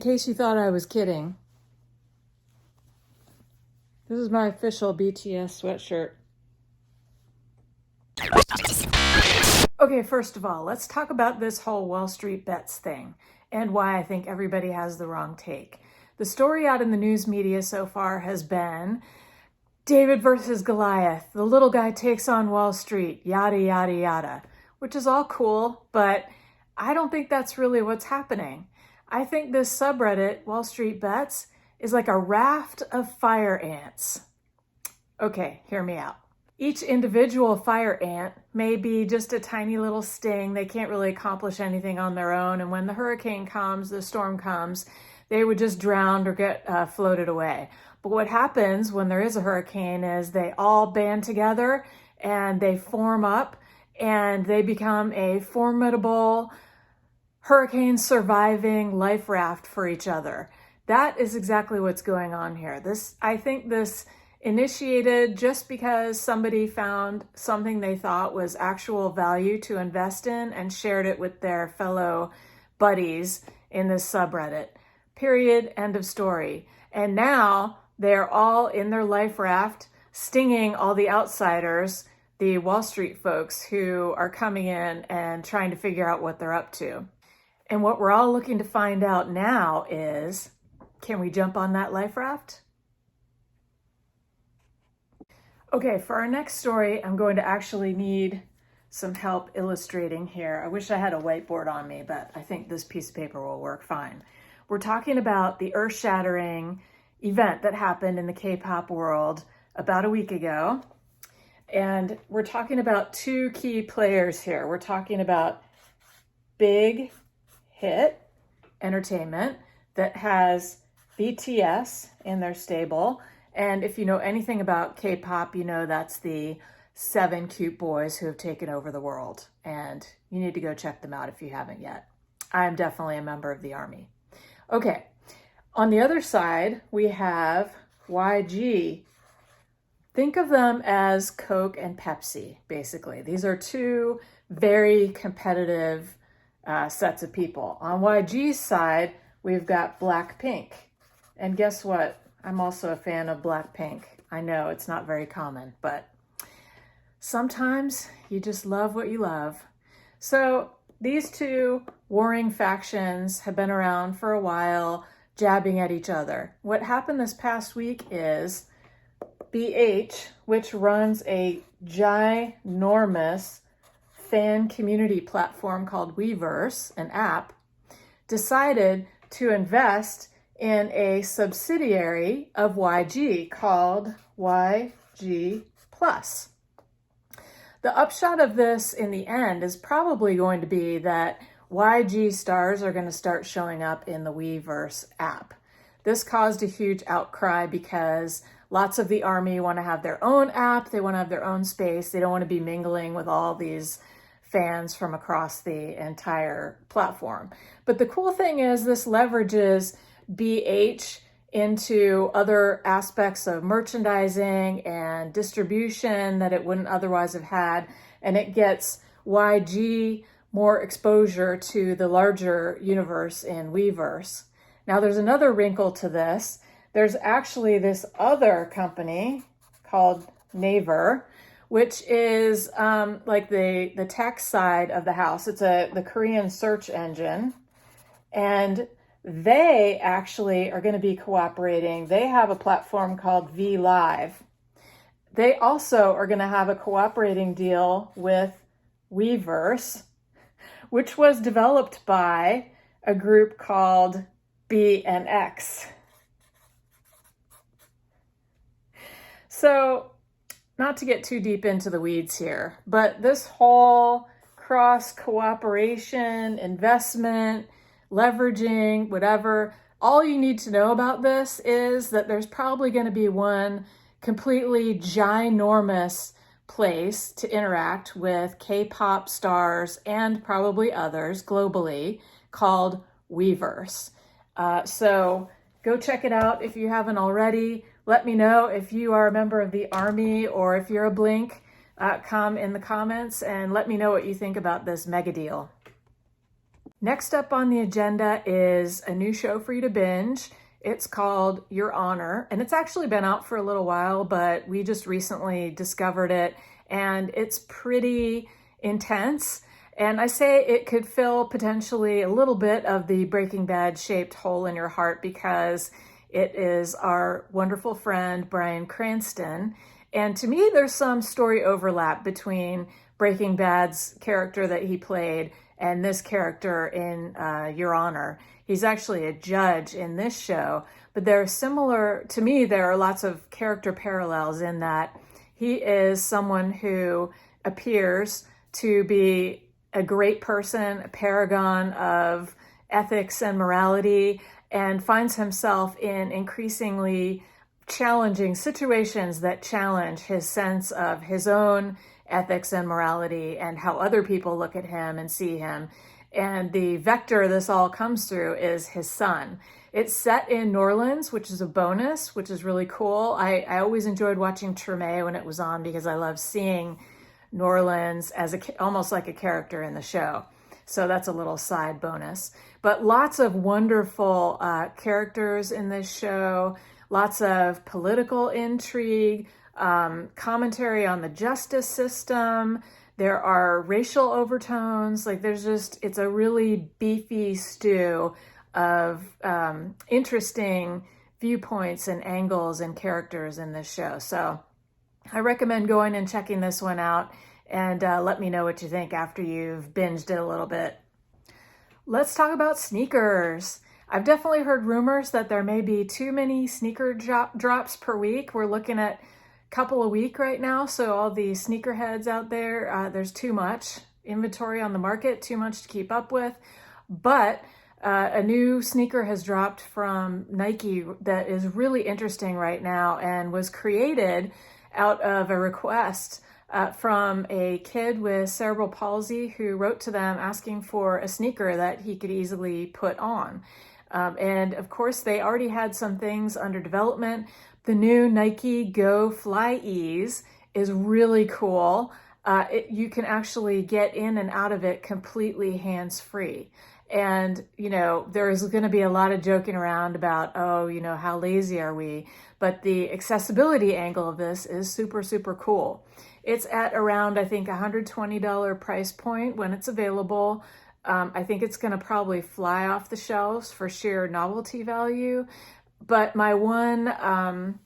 case you thought I was kidding, this is my official BTS sweatshirt. Okay, first of all, let's talk about this whole Wall Street Bets thing and why I think everybody has the wrong take. The story out in the news media so far has been David versus Goliath. The little guy takes on Wall Street, yada, yada, yada, which is all cool, but I don't think that's really what's happening. I think this subreddit, Wall Street Bets, is like a raft of fire ants. Okay, hear me out. Each individual fire ant may be just a tiny little sting. They can't really accomplish anything on their own. And when the hurricane comes, the storm comes, they would just drown or get floated away. But what happens when there is a hurricane is they all band together and they form up and they become a formidable hurricane surviving life raft for each other. That is exactly what's going on here. I think this initiated just because somebody found something they thought was actual value to invest in and shared it with their fellow buddies in this subreddit. Period. End of story. And now they're all in their life raft, stinging all the outsiders, the Wall Street folks who are coming in and trying to figure out what they're up to. And what we're all looking to find out now is, can we jump on that life raft? Okay, for our next story, I'm going to actually need some help illustrating here. I wish I had a whiteboard on me, but I think this piece of paper will work fine. We're talking about the earth-shattering event that happened in the K-pop world about a week ago. And we're talking about two key players here. We're talking about Big Hit Entertainment that has BTS in their stable. And if you know anything about K-pop, you know that's the 7 cute boys who have taken over the world. And you need to go check them out if you haven't yet. I'm definitely a member of the ARMY. Okay, on the other side, we have YG. Think of them as Coke and Pepsi, basically. These are two very competitive sets of people. On YG's side, we've got Blackpink. And guess what? I'm also a fan of Blackpink. I know it's not very common, but sometimes you just love what you love. So these two warring factions have been around for a while, jabbing at each other. What happened this past week is BH, which runs a ginormous fan community platform called Weverse, an app, decided to invest in a subsidiary of YG called YG Plus. The upshot of this in the end is probably going to be that YG stars are going to start showing up in the Weverse app. This caused a huge outcry because lots of the ARMY want to have their own app. They want to have their own space. They don't want to be mingling with all these fans from across the entire platform. But the cool thing is this leverages BH into other aspects of merchandising and distribution that it wouldn't otherwise have had. And it gets YG more exposure to the larger universe in Weverse. Now there's another wrinkle to this. There's actually this other company called Naver, which is like the tech side of the house. It's the Korean search engine. And they actually are going to be cooperating. They have a platform called V Live. They also are going to have a cooperating deal with Weverse, which was developed by a group called BNX. So, not to get too deep into the weeds here, but this whole cross cooperation, investment, leveraging, whatever, all you need to know about this is that there's probably going to be one completely ginormous place to interact with K-pop stars and probably others globally called Weverse. So go check it out if you haven't already. Let me know if you are a member of the ARMY or if you're a Blink. Come in the comments and let me know what you think about this mega deal. Next up on the agenda is a new show for you to binge. It's called Your Honor, and it's actually been out for a little while, but we just recently discovered it, and it's pretty intense. And I say it could fill potentially a little bit of the Breaking Bad shaped hole in your heart because it is our wonderful friend Bryan Cranston. And to me, there's some story overlap between Breaking Bad's character that he played and this character in Your Honor. He's actually a judge in this show, but they're similar. To me, there are lots of character parallels in that he is someone who appears to be a great person, a paragon of ethics and morality, and finds himself in increasingly challenging situations that challenge his sense of his own ethics and morality and how other people look at him and see him. And the vector this all comes through is his son. It's set in New Orleans, which is a bonus, which is really cool. I always enjoyed watching Treme when it was on because I love seeing New Orleans as almost like a character in the show. So that's a little side bonus. But lots of wonderful characters in this show, lots of political intrigue, commentary on the justice system. There are racial overtones. It's a really beefy stew of interesting viewpoints and angles and characters in this show. So I recommend going and checking this one out, and let me know what you think after you've binged it a little bit. Let's talk about sneakers. I've definitely heard rumors that there may be too many sneaker drops per week. We're looking at couple a week right now, so all the sneakerheads out there, there's too much inventory on the market, too much to keep up with. But a new sneaker has dropped from Nike that is really interesting right now and was created out of a request from a kid with cerebral palsy who wrote to them asking for a sneaker that he could easily put on. And of course, they already had some things under development. The new Nike Go Fly Ease is really cool. You can actually get in and out of it completely hands-free. And, there's going to be a lot of joking around about, how lazy are we? But the accessibility angle of this is super, super cool. It's at around, I think, $120 price point when it's available. I think it's going to probably fly off the shelves for sheer novelty value. But my one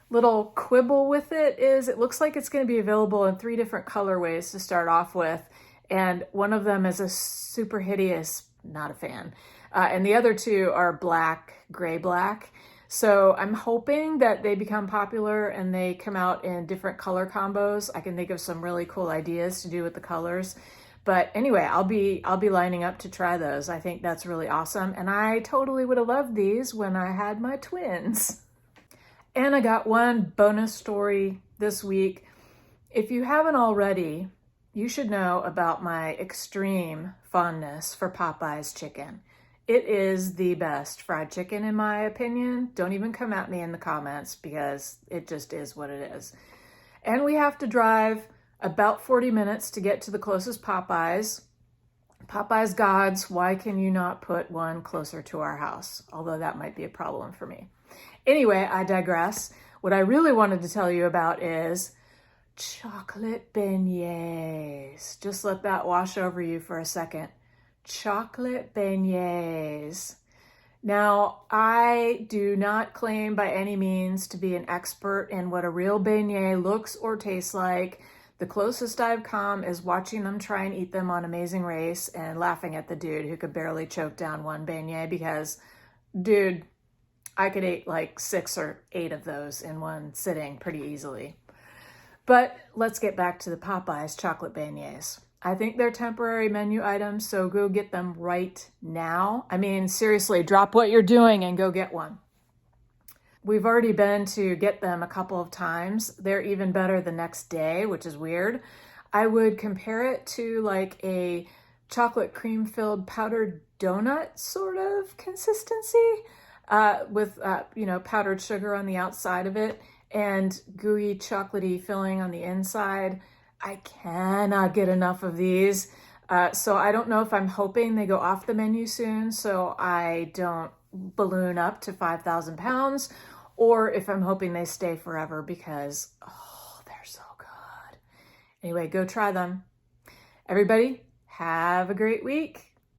little quibble with it is it looks like it's going to be available in 3 different colorways to start off with. And one of them is a super hideous, not a fan. And the other 2 are black, gray, black. So I'm hoping that they become popular and they come out in different color combos. I can think of some really cool ideas to do with the colors. But anyway, I'll be lining up to try those. I think that's really awesome. And I totally would have loved these when I had my twins. And I got one bonus story this week. If you haven't already, you should know about my extreme fondness for Popeye's chicken. It is the best fried chicken in my opinion. Don't even come at me in the comments because it just is what it is. And we have to drive about 40 minutes to get to the closest Popeyes. Popeyes gods, why can you not put one closer to our house? Although that might be a problem for me. Anyway, I digress. What I really wanted to tell you about is chocolate beignets. Just let that wash over you for a second. Chocolate beignets. Now, I do not claim by any means to be an expert in what a real beignet looks or tastes like. The closest I've come is watching them try and eat them on Amazing Race and laughing at the dude who could barely choke down one beignet because, dude, I could eat like 6 or 8 of those in one sitting pretty easily. But let's get back to the Popeyes chocolate beignets. I think they're temporary menu items, so go get them right now. I mean, seriously, drop what you're doing and go get one. We've already been to get them a couple of times. They're even better the next day, which is weird. I would compare it to like a chocolate cream filled powdered donut sort of consistency with, powdered sugar on the outside of it and gooey chocolatey filling on the inside. I cannot get enough of these. So I don't know if I'm hoping they go off the menu soon so I don't balloon up to 5,000 pounds, or if I'm hoping they stay forever because, oh, they're so good. Anyway, go try them. Everybody, have a great week.